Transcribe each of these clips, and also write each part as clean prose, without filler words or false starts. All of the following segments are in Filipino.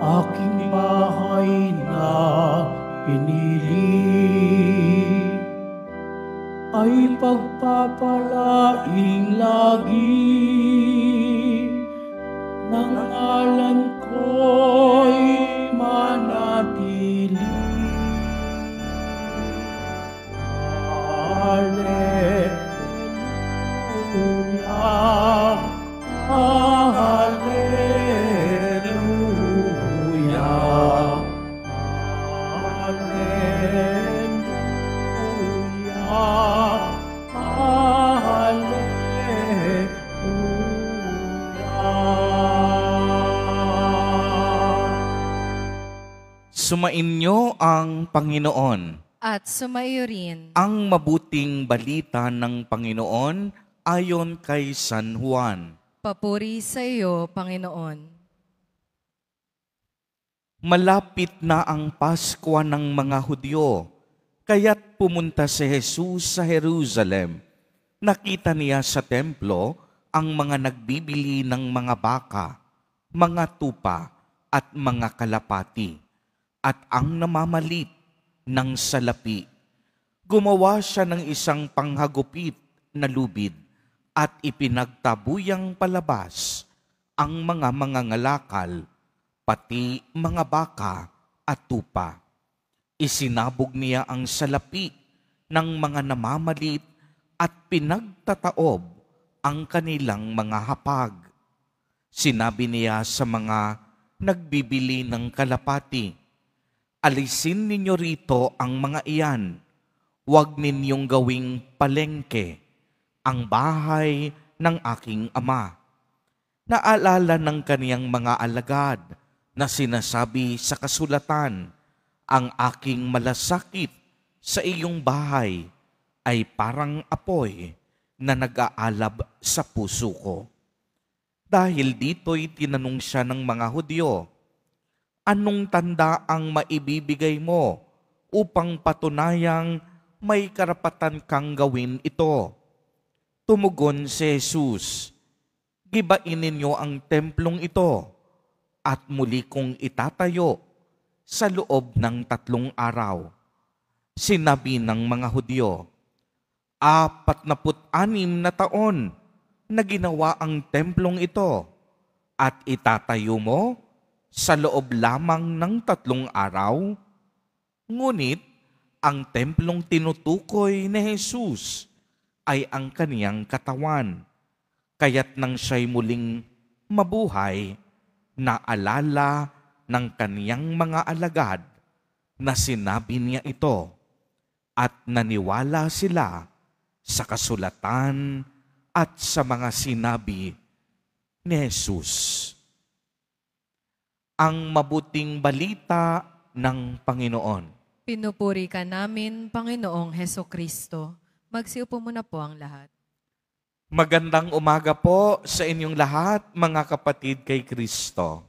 Aking bahay na pinili ay pagpapalaing lagi ng ngalan ko'y manatili. Hallelujah, hallelujah, Sumainyo ang Panginoon. At sumaiyo rin Ang mabuting balita ng Panginoon ayon kay San Juan. papuri sa iyo, Panginoon. Malapit na ang Pasko ng mga Hudyo, kaya't pumunta si Jesus sa Jerusalem. Nakita niya sa templo ang mga nagbibili ng mga baka, mga tupa at mga kalapati, at ang namamalit ng salapi. Gumawa siya ng isang panghagupit na lubid at ipinagtabuyang palabas ang mga mangangalakal, pati mga baka at tupa. Isinabog niya ang salapi ng mga namamalit at pinagtataob ang kanilang mga hapag. Sinabi niya sa mga nagbibili ng kalapati, "Alisin ninyo rito ang mga iyan. Huwag ninyong gawing palengke ang bahay ng aking ama." Naalala ng kaniyang mga alagad na sinasabi sa kasulatan, "Ang aking malasakit sa iyong bahay ay parang apoy na nag-aalab sa puso ko." Dahil dito'y tinanong siya ng mga Hudyo, "Anong tanda ang maibibigay mo upang patunayang may karapatan kang gawin ito?" Tumugon si Jesus, "Gibain ninyo ang templong ito at muli kong itatayo sa loob ng 3 araw." Sinabi ng mga Hudyo, 46 na taon na ginawa ang templong ito at itatayo mo sa loob lamang ng 3 araw? Ngunit ang templong tinutukoy ni Jesus ay ang kaniyang katawan. Kaya't nang siya'y muling mabuhay, naalala ng kaniyang mga alagad na sinabi niya ito at naniwala sila sa kasulatan at sa mga sinabi ni Jesus. Ang mabuting balita ng Panginoon. Pinupuri ka namin, Panginoong Hesukristo. Magsiupo muna po ang lahat. Magandang umaga po sa inyong lahat, mga kapatid kay Kristo.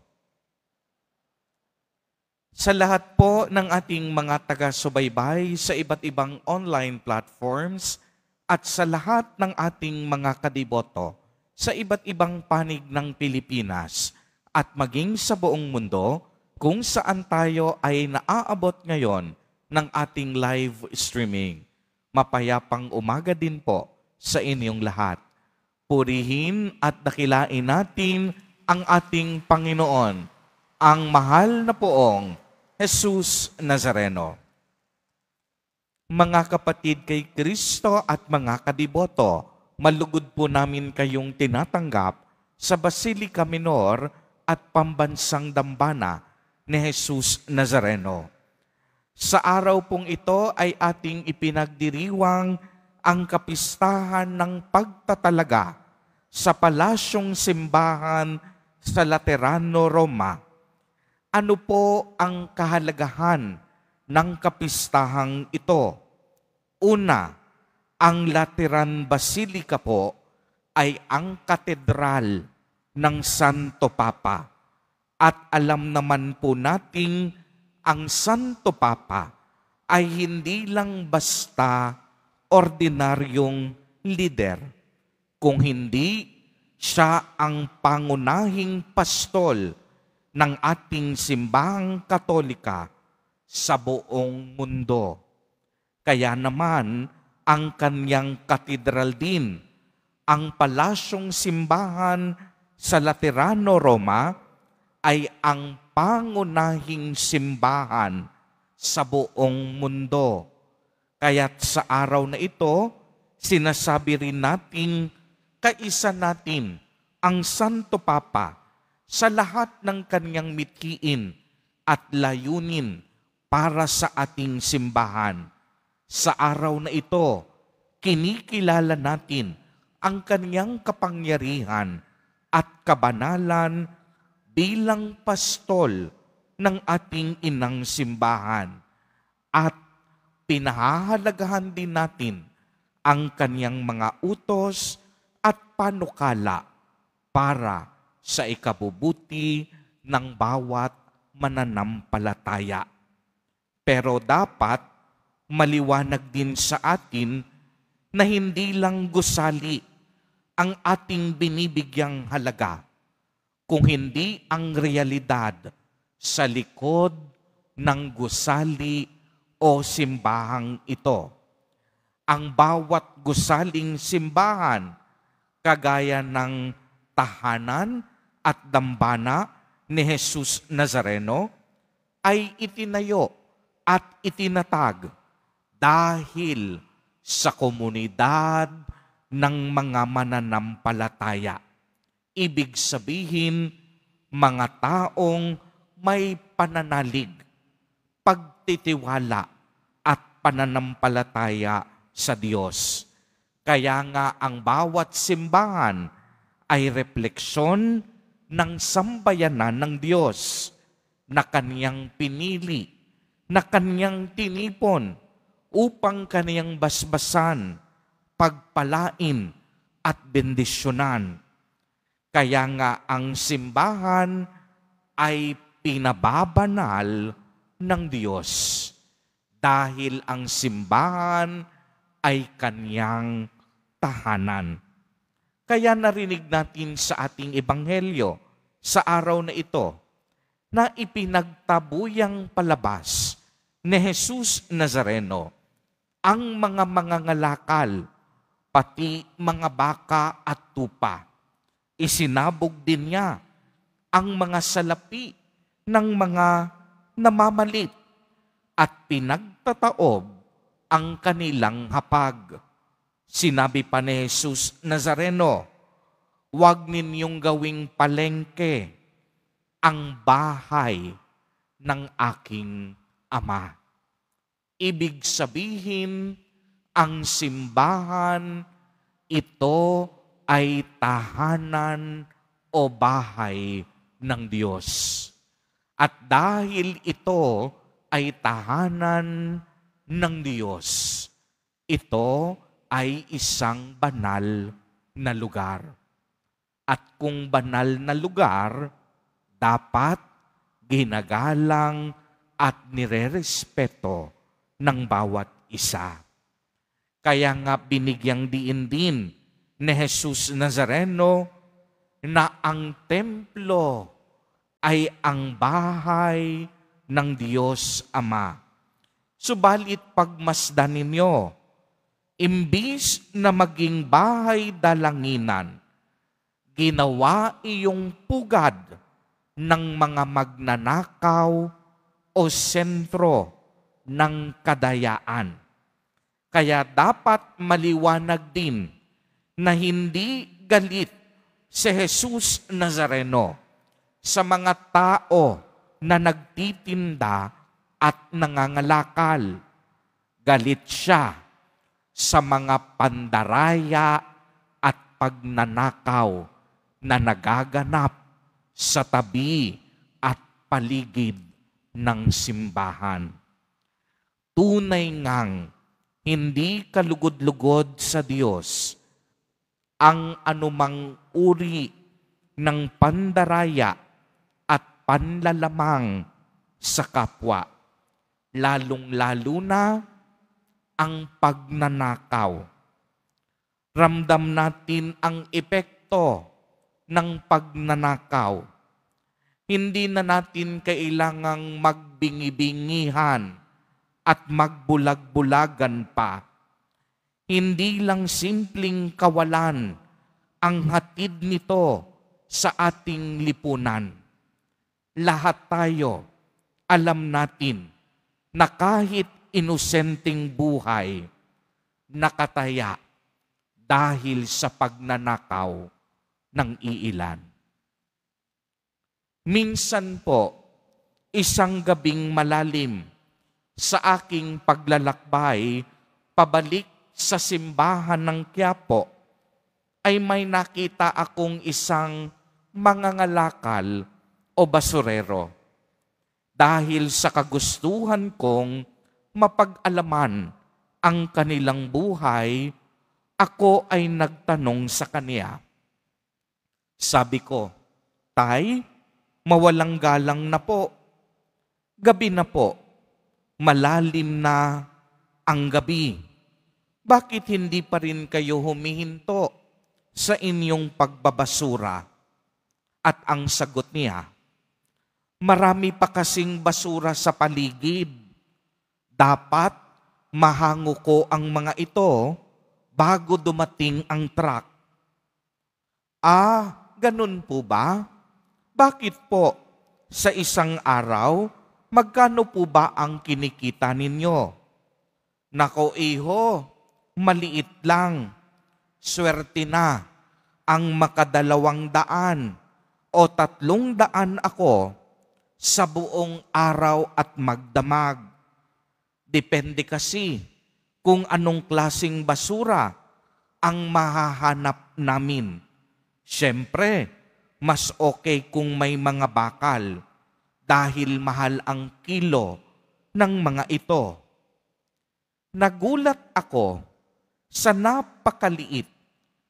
Sa lahat po ng ating mga taga-subaybay sa iba't ibang online platforms at sa lahat ng ating mga kadiboto sa iba't ibang panig ng Pilipinas at maging sa buong mundo kung saan tayo ay naaabot ngayon ng ating live streaming. Mapayapang umaga din po sa inyong lahat. Purihin at dakilain natin ang ating Panginoon, ang mahal na poong Jesus Nazareno. Mga kapatid kay Kristo at mga kadiboto, malugod po namin kayong tinatanggap sa Basilica Minor at Pambansang Dambana ni Jesus Nazareno. Sa araw pong ito ay ating ipinagdiriwang ang kapistahan ng pagtatalaga sa Palasyong Simbahan sa Laterano, Roma. Ano po ang kahalagahan ng kapistahang ito? Una, ang Lateran Basilica po ay ang katedral ng Santo Papa. At alam naman po nating ang Santo Papa ay hindi lang basta ordinaryong lider, kung hindi siya ang pangunahing pastol ng ating simbahang Katolika sa buong mundo. Kaya naman, ang kanyang katedral din, ang palasyong simbahan sa Laterano, Roma, ay ang pangunahing simbahan sa buong mundo. Kaya't sa araw na ito, sinasabi rin natin, kaisa natin ang Santo Papa sa lahat ng kanyang mithiin at layunin para sa ating simbahan. Sa araw na ito, kinikilala natin ang kanyang kapangyarihan at kabanalan bilang pastol ng ating inang simbahan. At pinahahalagahan din natin ang kanyang mga utos at panukala para sa ikabubuti ng bawat mananampalataya. Pero dapat maliwanag din sa atin na hindi lang gusali ang ating binibigyang halaga, kung hindi ang realidad sa likod ng gusali o simbahang ito. Ang bawat gusaling simbahan, kagaya ng tahanan at dambana ni Jesus Nazareno, ay itinayo at itinatag dahil sa komunidad ng mga mananampalataya. Ibig sabihin, mga taong may pananalig, pagtitiwala at pananampalataya sa Diyos. Kaya nga ang bawat simbahan ay refleksyon ng sambayanan ng Diyos na kaniyang pinili, na kaniyang tinipon upang kaniyang basbasan, pagpalain at bendisyonan. Kaya nga ang simbahan ay pinababanal ng Diyos dahil ang simbahan ay kaniyang tahanan. Kaya narinig natin sa ating ebanghelyo sa araw na ito na ipinagtabuyang palabas ni Jesus Nazareno ang mga mangangalakal, pati mga baka at tupa. Isinabog din niya ang mga salapi ng mga namamalit at pinagtataob ang kanilang hapag. Sinabi pa ni Jesus Nazareno, "Huwag ninyong gawing palengke ang bahay ng aking Ama." Ibig sabihin, ang simbahan, ito ay tahanan o bahay ng Diyos. At dahil ito ay tahanan ng Diyos, ito ay isang banal na lugar. At kung banal na lugar, dapat ginagalang at nirerespeto ng bawat isa. Kaya nga binigyang diin din ni Jesus Nazareno na ang templo ay ang bahay ng Diyos Ama. Subalit pagmasdan ninyo, imbis na maging bahay dalanginan, ginawa iyong pugad ng mga magnanakaw o sentro ng kadayaan. Kaya dapat maliwanag din na hindi galit si Jesus Nazareno sa mga tao na nagtitinda at nangangalakal. Galit siya sa mga pandaraya at pagnanakaw na nagaganap sa tabi at paligid ng simbahan. Tunay ngang hindi kalugod-lugod sa Diyos ang anumang uri ng pandaraya at panlalamang sa kapwa, lalong-lalo na ang pagnanakaw. Ramdam natin ang epekto ng pagnanakaw. Hindi na natin kailangang magbingi-bingihan at magbulag-bulagan pa. Hindi lang simpleng kawalan ang hatid nito sa ating lipunan. Lahat tayo alam natin na kahit inosenteng buhay, nakataya dahil sa pagnanakaw ng iilan. Minsan po, isang gabing malalim sa aking paglalakbay pabalik sa simbahan ng Quiapo, ay may nakita akong isang mangangalakal o basurero. Dahil sa kagustuhan kong mapag-alaman ang kanilang buhay, ako ay nagtanong sa kaniya. Sabi ko, "Tay, mawalang galang na po. Gabi na po. Malalim na ang gabi. Bakit hindi pa rin kayo humihinto sa inyong pagbabasura?" At ang sagot niya, "Marami pa kasing basura sa paligid. Dapat mahango ko ang mga ito bago dumating ang truck." "Ah, ganun po ba? Bakit po? Sa isang araw, magkano po ba ang kinikita ninyo?" "Nako iho, maliit lang. Swerte na ang makadalawang-daan o 300 ako sa buong araw at magdamag. Depende kasi kung anong klaseng basura ang mahahanap namin. Siyempre, mas okay kung may mga bakal dahil mahal ang kilo ng mga ito." Nagulat ako sa napakaliit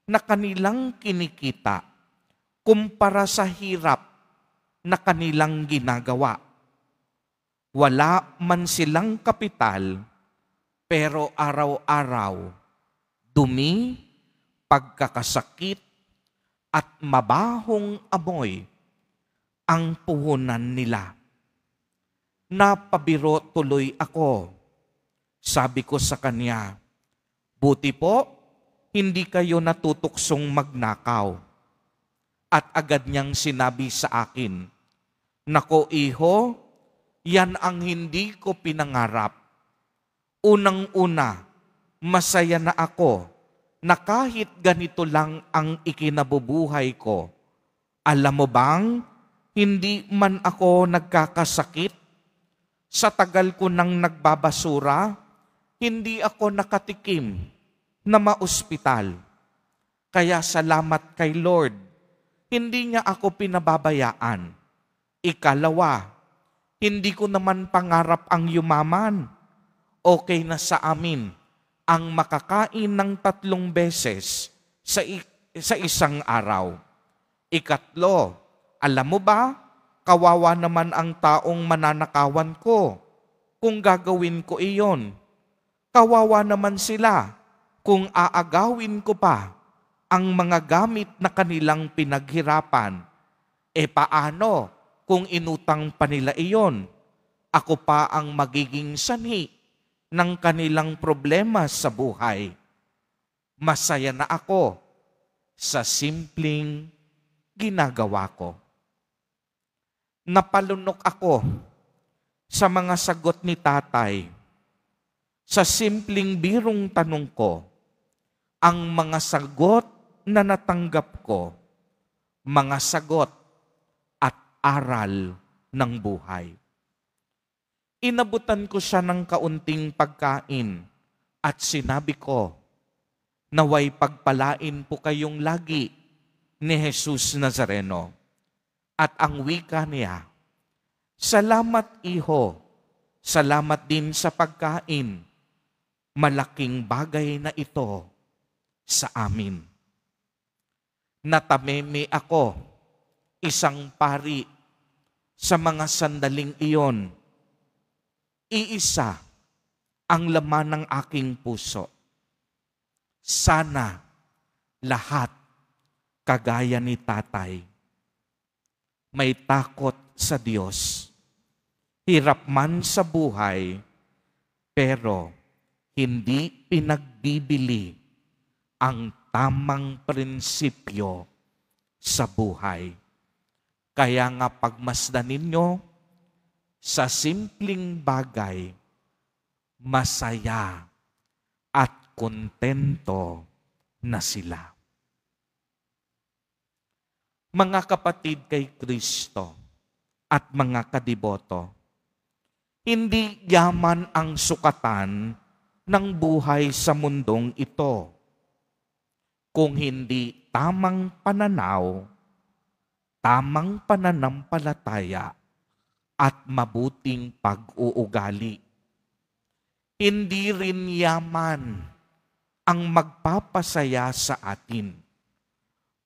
na kanilang kinikita kumpara sa hirap na kanilang ginagawa. Wala man silang kapital, pero araw-araw, dumi, pagkakasakit, at mabahong amoy ang puhunan nila. Napabiro tuloy ako. Sabi ko sa kanya, "Buti po, hindi kayo natutuksong magnakaw." At agad niyang sinabi sa akin, "Nako iho, yan ang hindi ko pinangarap. Unang-una, masaya na ako na kahit ganito lang ang ikinabubuhay ko. Alam mo bang, hindi man ako nagkakasakit. Sa tagal ko nang nagbabasura, hindi ako nakatikim na maospital. Kaya salamat kay Lord, hindi niya ako pinababayaan. Ikalawa, hindi ko naman pangarap ang yumaman. Okay na sa amin ang makakain ng 3 beses sa isang araw. Ikatlo, alam mo ba, kawawa naman ang taong mananakawan ko kung gagawin ko iyon. Kawawa naman sila kung aagawin ko pa ang mga gamit na kanilang pinaghirapan. E paano kung inutang pa nila iyon? Ako pa ang magiging sanhi ng kanilang problema sa buhay. Masaya na ako sa simpleng ginagawa ko." Napalunok ako sa mga sagot ni tatay. Sa simpleng birong tanong ko, ang mga sagot na natanggap ko, mga sagot at aral ng buhay. Inabutan ko siya ng kaunting pagkain at sinabi ko, "Naway pagpalain po kayong lagi ni Jesus Nazareno." At ang wika niya, "Salamat iho, salamat din sa pagkain. Malaking bagay na ito sa amin." Natameme ako, isang pari, sa mga sandaling iyon. Iisa ang laman ng aking puso. Sana lahat kagaya ni tatay. May takot sa Diyos. Hirap man sa buhay, pero hindi pinagbibili ang tamang prinsipyo sa buhay. Kaya nga pagmasdan ninyo, sa simpleng bagay, masaya at kontento na sila. Mga kapatid kay Kristo at mga kadiboto, hindi yaman ang sukatan ng buhay sa mundong ito, kung hindi tamang pananaw, tamang pananampalataya at mabuting pag-uugali. Hindi rin yaman ang magpapasaya sa atin.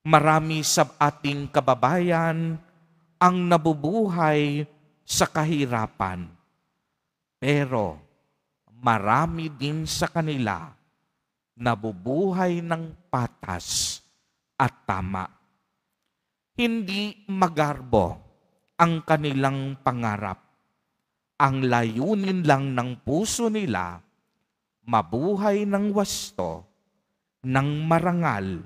Marami sa ating kababayan ang nabubuhay sa kahirapan, pero marami din sa kanila nabubuhay ng patas at tama. Hindi magarbo ang kanilang pangarap. Ang layunin lang ng puso nila, mabuhay ng wasto, ng marangal,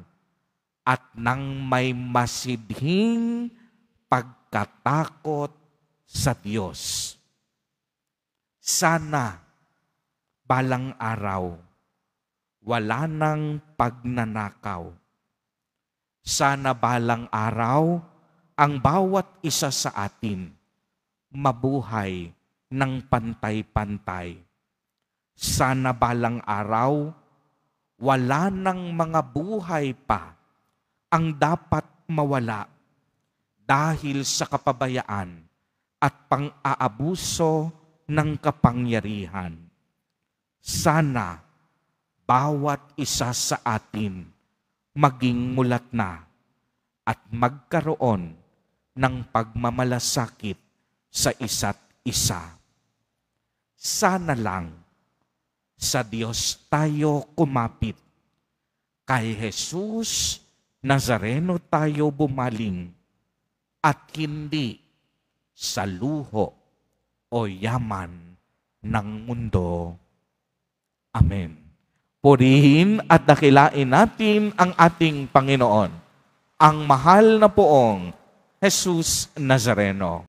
at ng may masidhing pagkatakot sa Diyos. Sana balang araw wala nang pagnanakaw. Sana balang araw ang bawat isa sa atin mabuhay ng pantay-pantay. Sana balang araw wala nang mga buhay pa ang dapat mawala dahil sa kapabayaan at pang-aabuso ng kapangyarihan. Sana bawat isa sa atin maging mulat na at magkaroon ng pagmamalasakit sa isa't isa. Sana lang sa Diyos tayo kumapit. Kay Jesus Nazareno tayo bumaling at hindi sa luho o yaman ng mundo. Amen. Purihin at dakilain natin ang ating Panginoon, ang mahal na poong Jesus Nazareno.